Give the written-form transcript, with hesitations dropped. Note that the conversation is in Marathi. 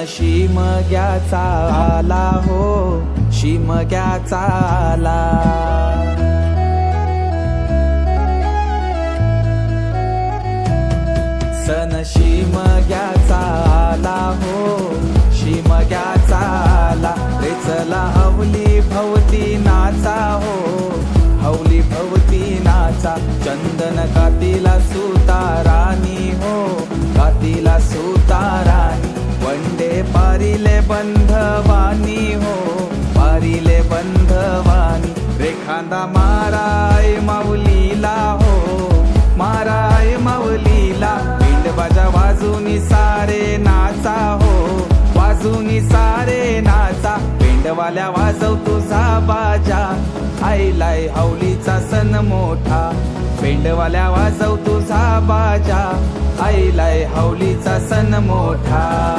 शिमग्याचा आला हो, शिमग्याचा आला. सण शिमग्याचा आला हो, शिमग्याचा आला. रे चला हवली भवती नाचा हो, हवली भवती नाचा. चंदन कातीला सुतारानी हो, कातीला सुतारानी. वंडे पारिले बंधवानी हो, पारिले बंधवानी. रेखांदा माराय माऊलीला हो, माराय माऊलीला. पिंडबाजा वाजूनी सारे नाचा हो, वाजूनी सारे नाचा. पिंडवाल्या वाजव तुझा बाजा, आईलाय हवलीचा सण मोठा. पिंडवाल्या वाजव तुझा बाजा, आईलाय हवलीचा सण मोठा.